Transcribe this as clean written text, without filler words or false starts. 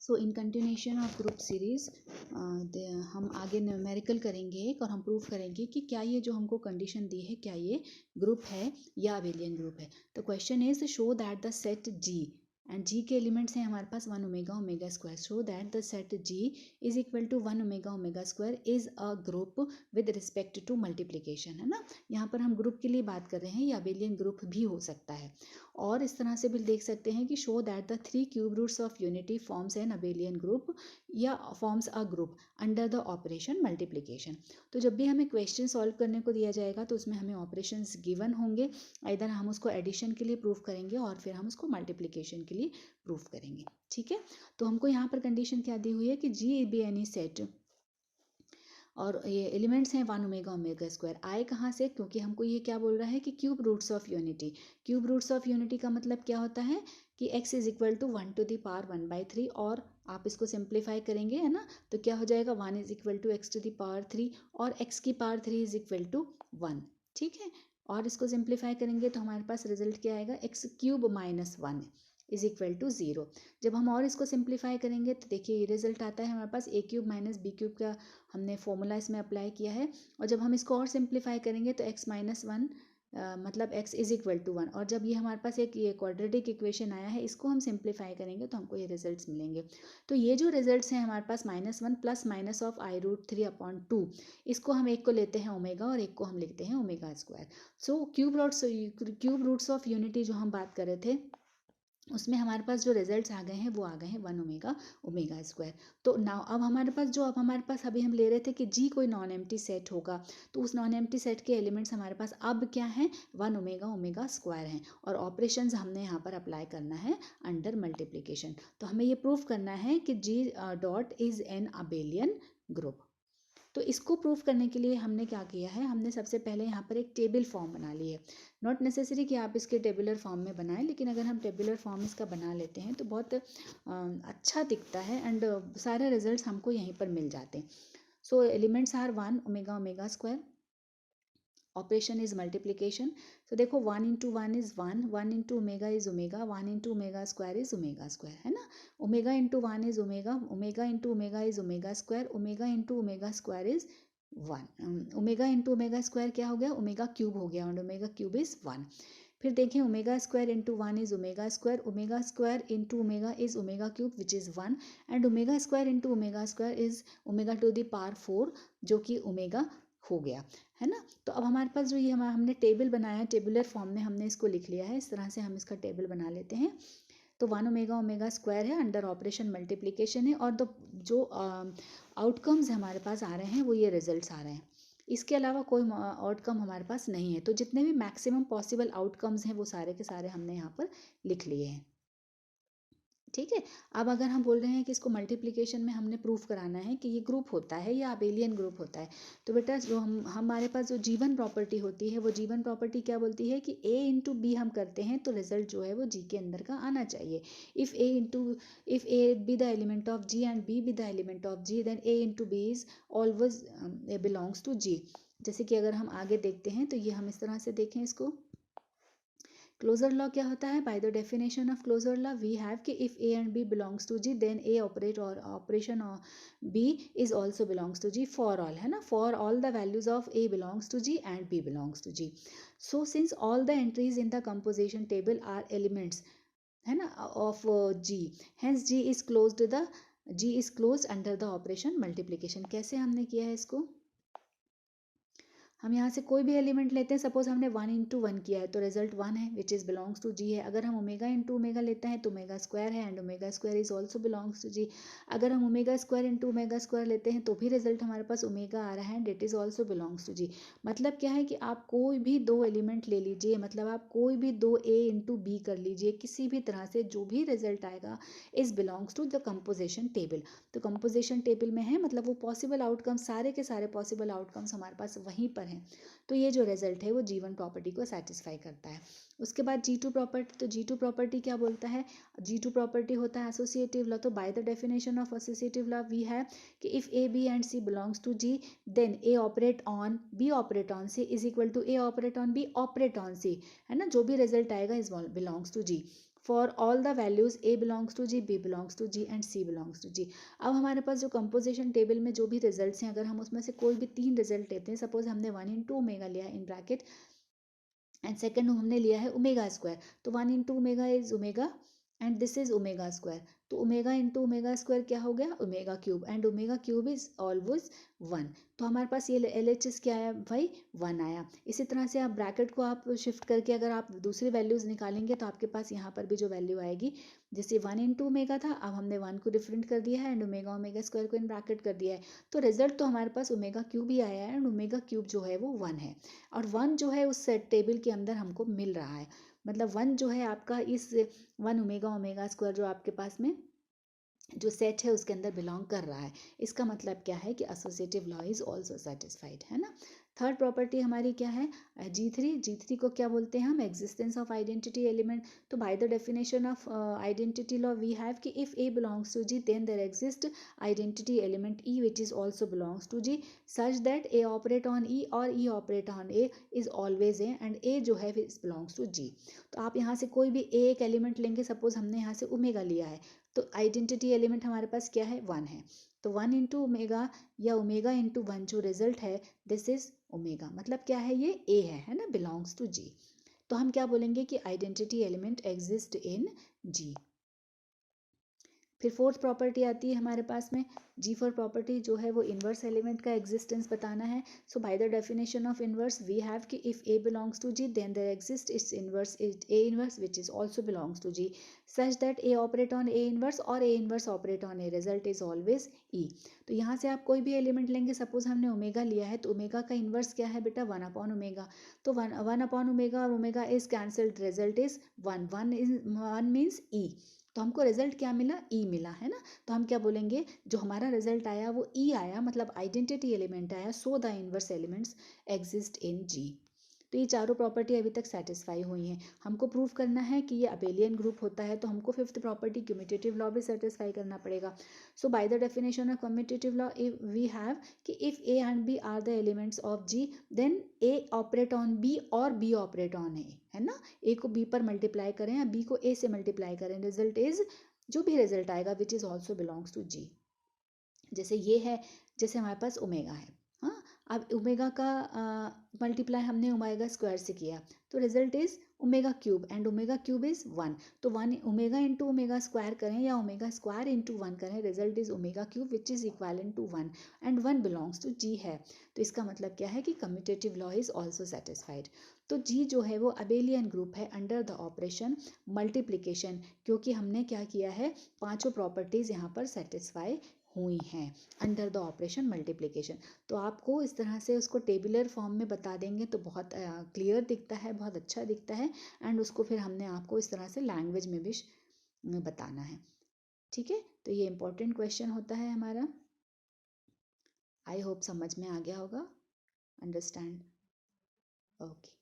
So in continuation of group series हम आगे numerical करेंगे और हम प्रूव करेंगे कि क्या ये जो हमको कंडीशन दी है क्या ये ग्रुप है या अबेलियन ग्रुप है। तो question is show that the set G and G के एलिमेंट्स हैं हमारे पास 1 omega omega square, show that the set G is equal to 1 omega omega square is a group with respect to multiplication, है ना। यहाँ पर हम group के लिए बात कर रहे हैं, या अबेलियन ग्रुप भी हो सकता है। और इस तरह से भी देख सकते हैं कि show that the 3 cube roots of unity forms an abelian group या forms a group under the operation multiplication. तो जब भी हमें क्वेश्चन सॉल्व करने को दिया जाएगा तो उसमें हमें ऑपरेशंस गिवन होंगे, इधर हम उसको एडिशन के लिए प्रूफ करेंगे और फिर हम उसको मल्टीप्लिकेशन के लिए प्रूफ करेंगे। ठीक है, तो हमको यहाँ पर कंडीशन क्या दी हुई है कि जी बी एनी सेट और ये एलिमेंट्स हैं 1 ओमेगा ओमेगा स्क्वायर, आए कहाँ से, क्योंकि हमको ये क्या बोल रहा है कि cube roots of unity. Cube roots of unity का मतलब क्या होता है कि x is equal to 1 to the power 1/3 और आप इसको सिंप्लीफाई करेंगे, है ना, तो क्या हो जाएगा 1 is equal to x to the power 3 और x की पावर 3 इज इक्वल टू 1। ठीक है, और इसको सिंप्लीफाई करेंगे तो हमारे पास रिजल्ट क्या आएगा, x cube minus 1 is equal to 0। जब हम और इसको सिंप्लीफाई करेंगे तो देखिए ये रिजल्ट आता है हमारे पास a cube minus B cube का हमने फॉर्मूला इसमें अप्लाई किया है। और जब हम इसको और सिंप्लीफाई करेंगे तो x माइनस 1 मतलब x इज इक्वल टू 1। और जब ये हमारे पास एक ये क्वाड्रेटिक इक्वेशन आया है इसको हम सिंप्लीफाई करेंगे तो हमको ये रिजल्ट्स मिलेंगे। तो ये जो रिजल्ट्स हैं हमारे पास -1 प्लस माइनस ऑफ i√3/2, इसको हम एक को लेते हैं ओमेगा और एक को हम लिखते हैं omega square. So cube roots of unity जो हम बात कर रहे थे उसमें हमारे पास जो रिजल्ट्स आ गए हैं वो आ गए हैं 1 ओमेगा ओमेगा स्क्वायर। तो नाउ अब हमारे पास अभी हम ले रहे थे कि जी कोई नॉन एम्प्टी सेट होगा, तो उस नॉन एम्प्टी सेट के एलिमेंट्स हमारे पास अब क्या हैं, 1 ओमेगा ओमेगा स्क्वायर हैं। और ऑपरेशंस हमने यहाँ पर अप्लाई करना है अंडर मल्टीप्लिकेशन। तो हमें ये प्रूफ करना है कि G dot is an abelian group. तो इसको प्रूफ करने के लिए हमने क्या किया है, हमने सबसे पहले यहाँ पर एक टेबल फॉर्म बना ली है। नॉट नेसेसरी कि आप इसके टेबुलर फॉर्म में बनाएं, लेकिन अगर हम टेबुलर फॉर्म इसका बना लेते हैं तो बहुत अच्छा दिखता है एंड सारे रिजल्ट्स हमको यहीं पर मिल जाते हैं। So elements are 1 omega omega square, operation is multiplication. तो देखो 1 into 1 is 1, 1 into omega is omega, 1 into omega square is omega square, है ना। Omega into 1 is omega, omega into omega is omega square, omega into omega square is 1। Omega into omega square क्या हो गया, omega cube हो गया, और omega cube is 1। फिर देखें omega square into 1 is omega square into omega is omega cube which is 1, and omega square into omega square is omega to the power 4 जो कि ओमेगा हो गया, है ना। तो अब हमारे पास जो ये हमने टेबल बनाया है, टेबुलर फॉर्म में हमने इसको लिख लिया है, इस तरह से हम इसका टेबल बना लेते हैं। तो 1 ओमेगा ओमेगा स्क्वायर है, अंडर ऑपरेशन मल्टीप्लिकेशन है, और जो आउटकम्स हमारे पास आ रहे हैं वो ये रिजल्ट्स आ रहे हैं। इसके अलावा कोई आउटकम हमारे पास नहीं है। तो जितने भी मैक्सिमम पॉसिबल आउटकम्स हैं वो सारे के सारे हमने यहाँ पर लिख लिए हैं। ठीक है, अब अगर हम बोल रहे हैं कि इसको मल्टीप्लिकेशन में हमने प्रूफ कराना है कि ये ग्रुप होता है या अबेलियन ग्रुप होता है, तो बेटा जो हमारे पास जो जीवन प्रॉपर्टी होती है वो जीवन प्रॉपर्टी क्या बोलती है कि a इंटू बी हम करते हैं तो रिजल्ट जो है वो जी के अंदर का आना चाहिए। If a be the element of G and b be the element of G, then a into b is always belongs to G. जैसे कि अगर हम आगे देखते हैं तो ये हम इस तरह से देखें इसको, क्लोजर लॉ क्या होता है, by the definition of closure law we have कि if a and b belongs to G then a operate और operation b is also belongs to G for all, है ना, for all the values of a belongs to G and b belongs to G. So since all the entries in the composition table are elements, है ना, of G, hence G is closed under the operation multiplication. कैसे हमने किया है इसको, हम यहाँ से कोई भी एलिमेंट लेते हैं, सपोज हमने 1 इंटू 1 किया है तो रिजल्ट 1 है which is belongs to G है। अगर हम ओमेगा इंटू ओमेगा लेते हैं तो ओमेगा स्क्वायर है and omega square is also belongs to G. अगर हम omega square into omega square लेते हैं तो भी रिजल्ट हमारे पास ओमेगा आ रहा है and it is also belongs to G. मतलब क्या है कि आप कोई भी दो एलिमेंट ले लीजिए, मतलब आप कोई भी दो ए इंटू बी कर लीजिए, किसी भी तरह से जो भी रिजल्ट आएगा is belongs to the composition table. तो कंपोजिशन टेबल में है मतलब वो पॉसिबल आउटकम्स, सारे के सारे पॉसिबल आउटकम्स हमारे पास वहीं पर हैं। तो ये जो रिजल्ट है वो G1 प्रॉपर्टी को सेटिस्फाई करता है। उसके बाद G2 प्रॉपर्टी, तो G2 प्रॉपर्टी क्या बोलता है, G2 प्रॉपर्टी होता है एसोसिएटिव लॉ। तो by the definition of associative law we have कि if a b and c belongs to G then a operate on b operate on c is equal to a operate on b operate on c, है ना, जो भी result आएगा is belongs to G for all the values a belongs to G, b belongs to G and c belongs to G. अब हमारे पास जो composition table में जो भी रिजल्ट्स हैं, अगर हम उसमें से कोई भी 3 रिजल्ट लेते हैं, सपोज हमने 1 into ओमेगा लिया है इन ब्रैकेट एंड सेकेंड हमने लिया है ओमेगा स्क्वायर, तो 1 into omega is omega and this is omega square, तो ओमेगा इंटू ओमेगा स्क्वायर क्या हो गया, omega cube, and omega cube is always 1। तो हमारे पास ये LHS क्या आया भाई, 1 आया। इसी तरह से आप ब्रैकेट को आप शिफ्ट करके अगर आप दूसरी वैल्यूज निकालेंगे तो आपके पास यहाँ पर भी जो वैल्यू आएगी, जैसे 1 into ओमेगा था, अब हमने 1 को डिफरेंट कर दिया है एंड ओमेगा ओमेगा स्क्वायर को इन ब्रैकेट कर दिया है, तो रिजल्ट तो हमारे पास ओमेगा क्यूब ही आया है एंड ओमेगा क्यूब जो है वो 1 है। और 1 जो है उस सेट टेबल के अंदर हमको मिल रहा है, मतलब 1 जो है आपका इस 1 ओमेगा ओमेगा स्क्वायर जो आपके पास में जो सेट है उसके अंदर बिलोंग कर रहा है। इसका मतलब क्या है कि associative law is also satisfied, है ना। थर्ड प्रॉपर्टी हमारी क्या है, G3 को क्या बोलते हैं हम, एग्जिस्टेंस ऑफ आइडेंटिटी एलिमेंट। तो by the definition of identity law we have कि if a belongs to G then there exist identity element e which is also belongs to G such that a operate on e और e operate on a is always a and a जो है belongs to जी। तो आप यहाँ से कोई भी एक एलिमेंट लेंगे, सपोज हमने यहाँ से ओमेगा लिया है, तो आइडेंटिटी एलिमेंट हमारे पास क्या है, 1 है, तो 1 into ओमेगा या ओमेगा इंटू 1 जो रिजल्ट है दिस इज ओमेगा, मतलब क्या है, ये ए है ना, बिलोंग्स टू जी। तो हम क्या बोलेंगे कि आइडेंटिटी एलिमेंट एग्जिस्ट इन जी। फिर फोर्थ प्रॉपर्टी आती है हमारे पास में, G4 प्रॉपर्टी जो है वो इन्वर्स एलिमेंट का एग्जिस्टेंस बताना है। So by the definition of inverse we have कि if a belongs to G then there exist its inverse a inverse which is also belongs to G such that a operate on a inverse और a inverse operate on a, result is always e. तो यहाँ से आप कोई भी element लेंगे, suppose हमने omega लिया है, तो ओमेगा का इन्वर्स क्या है बेटा, 1/ओमेगा, तो 1/ओमेगा और omega is cancelled, result is 1, 1 means ई। तो हमको रिजल्ट क्या मिला, ई मिला, है ना। तो हम क्या बोलेंगे, जो हमारा रिजल्ट आया वो ई आया, मतलब आइडेंटिटी एलिमेंट आया, so the inverse elements exist in G. तो ये चारों प्रॉपर्टी अभी तक सेटिस्फाई हुई हैं। हमको प्रूव करना है कि ये अबेलियन ग्रुप होता है, तो हमको फिफ्थ प्रॉपर्टी कम्यूटेटिव लॉ भी सेटिस्फाई करना पड़ेगा। So by the definition of commutative law we have कि if a and b are the elements of G then a operate on b और बी ऑपरेट ऑन ए, है ना। ए को B पर multiply करें या बी को ए से मल्टीप्लाई करें, रिजल्ट इज जो भी रिजल्ट आएगा which is also belongs to G. जैसे ये है, जैसे हमारे पास ओमेगा है, हाँ, अब ओमेगा का मल्टीप्लाई हमने ओमेगा स्क्वायर से किया, तो result is omega cube and omega cube is 1, तो 1 ओमेगा इंटू ओमेगा स्क्वायर करें या ओमेगा स्क्वायर इंटू 1 करें, result is omega cube which is equal to 1 and 1 belongs to G है। तो इसका मतलब क्या है कि commutative law is also satisfied. तो जी जो है वो अबेलियन ग्रुप है अंडर द ऑपरेशन मल्टीप्लिकेशन, क्योंकि हमने क्या किया है, पांचों प्रॉपर्टीज यहाँ पर सेटिस्फाई हुई हैं अंडर द ऑपरेशन मल्टीप्लिकेशन। तो आपको इस तरह से उसको टेबुलर फॉर्म में बता देंगे तो बहुत क्लियर दिखता है, बहुत अच्छा दिखता है, एंड उसको फिर हमने आपको इस तरह से लैंग्वेज में भी बताना है, ठीक है। तो ये इंपॉर्टेंट क्वेश्चन होता है हमारा। आई होप समझ में आ गया होगा, अंडरस्टैंड, ओके।